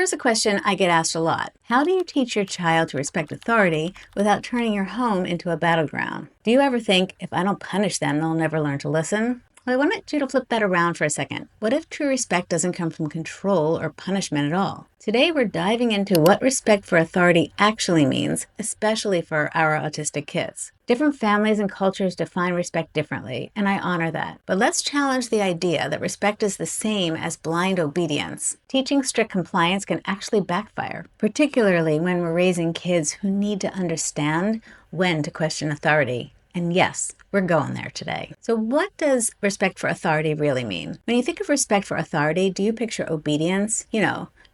Here's a question I get asked a lot. How do you teach your child to respect authority without turning your home into a battleground? Do you ever think, if I don't punish them, they'll never learn to listen? Well, I want you to flip that around for a second. What if true respect doesn't come from control or punishment at all? Today, we're diving into what respect for authority actually means, especially for our autistic kids. Different families and cultures define respect differently, and I honor that. But let's challenge the idea that respect is the same as blind obedience. Teaching strict compliance can actually backfire, particularly when we're raising kids who need to understand when to question authority. And yes, we're going there today. So what does respect for authority really mean? When you think of respect for authority, do you picture obedience?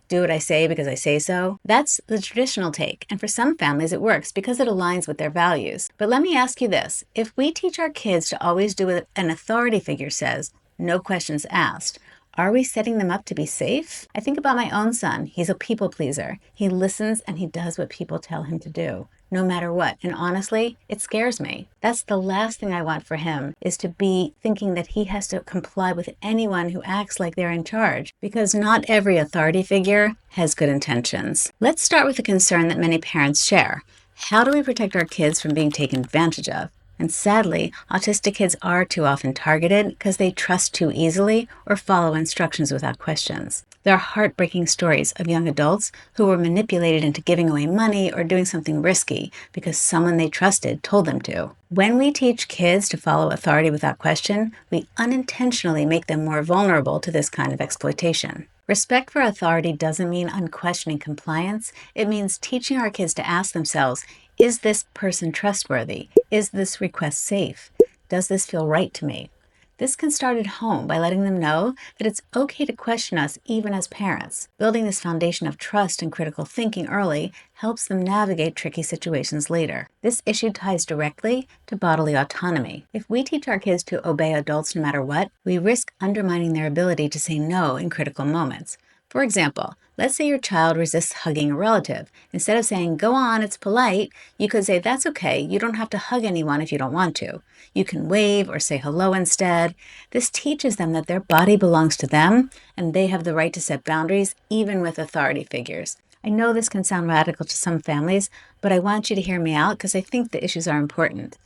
Do what I say because I say so? That's the traditional take, and for some families it works because it aligns with their values. But let me ask you this. If we teach our kids to always do what an authority figure says, no questions asked, are we setting them up to be safe? I think about my own son. He's a people pleaser. He listens and he does what people tell him to do, no matter what. And honestly, it scares me. That's the last thing I want for him, is to be thinking that he has to comply with anyone who acts like they're in charge, because not every authority figure has good intentions. Let's start with a concern that many parents share. How do we protect our kids from being taken advantage of? And sadly, autistic kids are too often targeted because they trust too easily or follow instructions without questions. There are heartbreaking stories of young adults who were manipulated into giving away money or doing something risky because someone they trusted told them to. When we teach kids to follow authority without question, we unintentionally make them more vulnerable to this kind of exploitation. Respect for authority doesn't mean unquestioning compliance. It means teaching our kids to ask themselves, is this person trustworthy? Is this request safe? Does this feel right to me? This can start at home by letting them know that it's okay to question us even as parents. Building this foundation of trust and critical thinking early helps them navigate tricky situations later. This issue ties directly to bodily autonomy. If we teach our kids to obey adults no matter what, we risk undermining their ability to say no in critical moments. For example, let's say your child resists hugging a relative. Instead of saying, go on, it's polite, you could say, that's okay, you don't have to hug anyone if you don't want to. You can wave or say hello instead. This teaches them that their body belongs to them and they have the right to set boundaries, even with authority figures. I know this can sound radical to some families, but I want you to hear me out because I think the issues are important.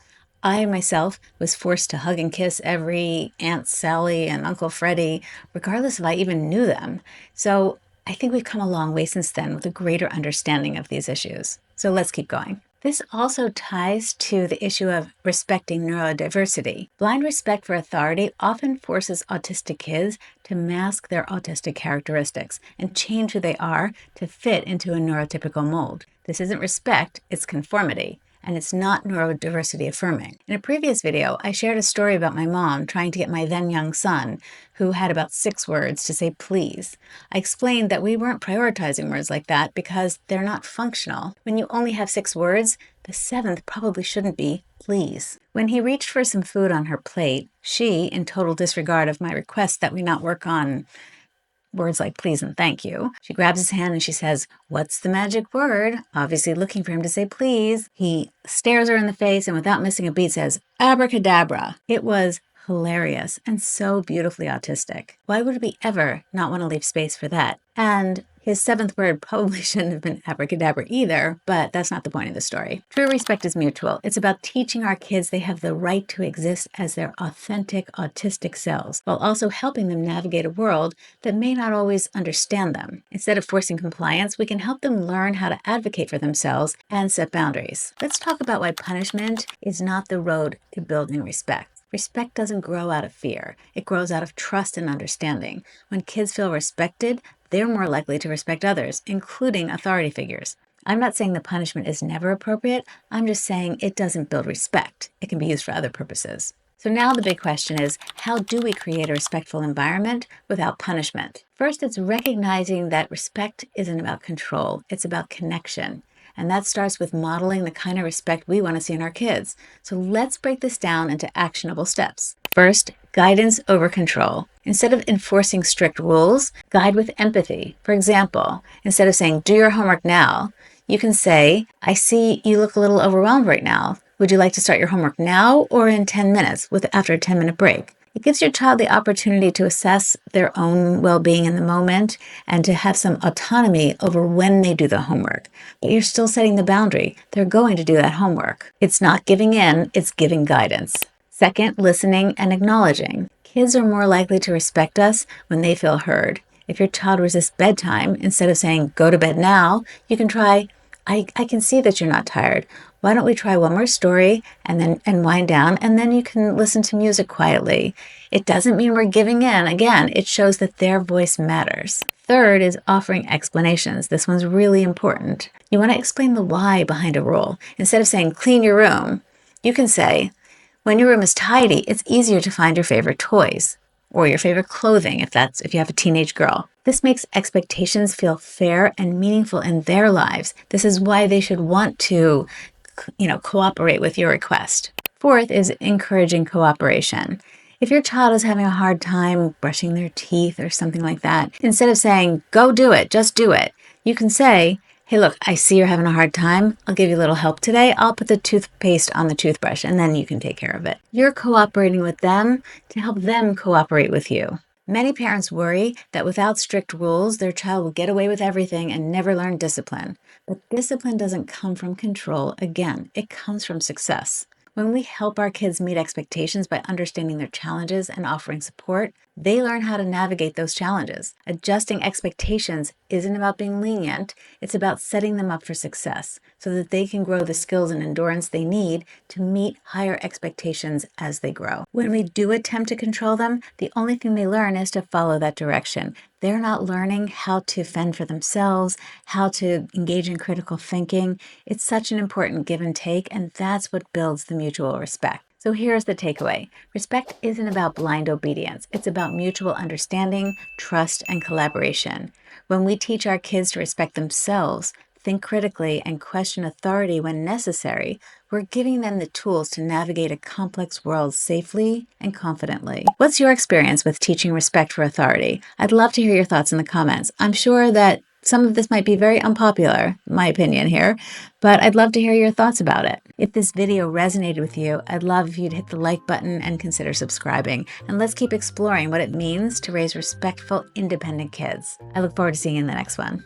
I myself was forced to hug and kiss every Aunt Sally and Uncle Freddie, regardless if I even knew them. So I think we've come a long way since then with a greater understanding of these issues. So let's keep going. This also ties to the issue of respecting neurodiversity. Blind respect for authority often forces autistic kids to mask their autistic characteristics and change who they are to fit into a neurotypical mold. This isn't respect, it's conformity. And it's not neurodiversity affirming. In a previous video, I shared a story about my mom trying to get my then young son, who had about 6 words, to say please. I explained that we weren't prioritizing words like that because they're not functional. When you only have 6 words, the 7th probably shouldn't be please. When he reached for some food on her plate, she, in total disregard of my request that we not work on words like please and thank you, she grabs his hand and she says, what's the magic word? Obviously looking for him to say please. He stares her in the face and without missing a beat says, abracadabra. It was hilarious and so beautifully autistic. Why would we ever not want to leave space for that? And his 7th word probably shouldn't have been abracadabra either, but that's not the point of the story. True respect is mutual. It's about teaching our kids they have the right to exist as their authentic autistic selves, while also helping them navigate a world that may not always understand them. Instead of forcing compliance, we can help them learn how to advocate for themselves and set boundaries. Let's talk about why punishment is not the road to building respect. Respect doesn't grow out of fear. It grows out of trust and understanding. When kids feel respected, they're more likely to respect others, including authority figures. I'm not saying the punishment is never appropriate. I'm just saying it doesn't build respect. It can be used for other purposes. So now the big question is, how do we create a respectful environment without punishment? First, it's recognizing that respect isn't about control. It's about connection. And that starts with modeling the kind of respect we want to see in our kids. So let's break this down into actionable steps. First, guidance over control. Instead of enforcing strict rules, guide with empathy. For example, instead of saying, do your homework now, you can say, I see you look a little overwhelmed right now. Would you like to start your homework now or in 10 minutes after a 10-minute break? It gives your child the opportunity to assess their own well-being in the moment and to have some autonomy over when they do the homework. But you're still setting the boundary. They're going to do that homework. It's not giving in, it's giving guidance. Second, listening and acknowledging. Kids are more likely to respect us when they feel heard. If your child resists bedtime, instead of saying, go to bed now, you can try, I can see that you're not tired. Why don't we try one more story and wind down, and then you can listen to music quietly. It doesn't mean we're giving in. Again, it shows that their voice matters. Third is offering explanations. This one's really important. You want to explain the why behind a rule. Instead of saying, clean your room, you can say, when your room is tidy, it's easier to find your favorite toys or your favorite clothing if you have a teenage girl. This makes expectations feel fair and meaningful in their lives. This is why they should want to, cooperate with your request. Fourth is encouraging cooperation. If your child is having a hard time brushing their teeth or something like that, instead of saying, go do it, just do it, you can say, hey, look, I see you're having a hard time. I'll give you a little help today. I'll put the toothpaste on the toothbrush and then you can take care of it. You're cooperating with them to help them cooperate with you. Many parents worry that without strict rules, their child will get away with everything and never learn discipline. But discipline doesn't come from control. Again, it comes from success. When we help our kids meet expectations by understanding their challenges and offering support, they learn how to navigate those challenges. Adjusting expectations isn't about being lenient, it's about setting them up for success so that they can grow the skills and endurance they need to meet higher expectations as they grow. When we do attempt to control them, the only thing they learn is to follow that direction. They're not learning how to fend for themselves, how to engage in critical thinking. It's such an important give and take, and that's what builds the mutual respect. So here's the takeaway. Respect isn't about blind obedience. It's about mutual understanding, trust, and collaboration. When we teach our kids to respect themselves, think critically, and question authority when necessary, we're giving them the tools to navigate a complex world safely and confidently. What's your experience with teaching respect for authority? I'd love to hear your thoughts in the comments. I'm sure that some of this might be very unpopular, my opinion here, but I'd love to hear your thoughts about it. If this video resonated with you, I'd love if you'd hit the like button and consider subscribing. And let's keep exploring what it means to raise respectful, independent kids. I look forward to seeing you in the next one.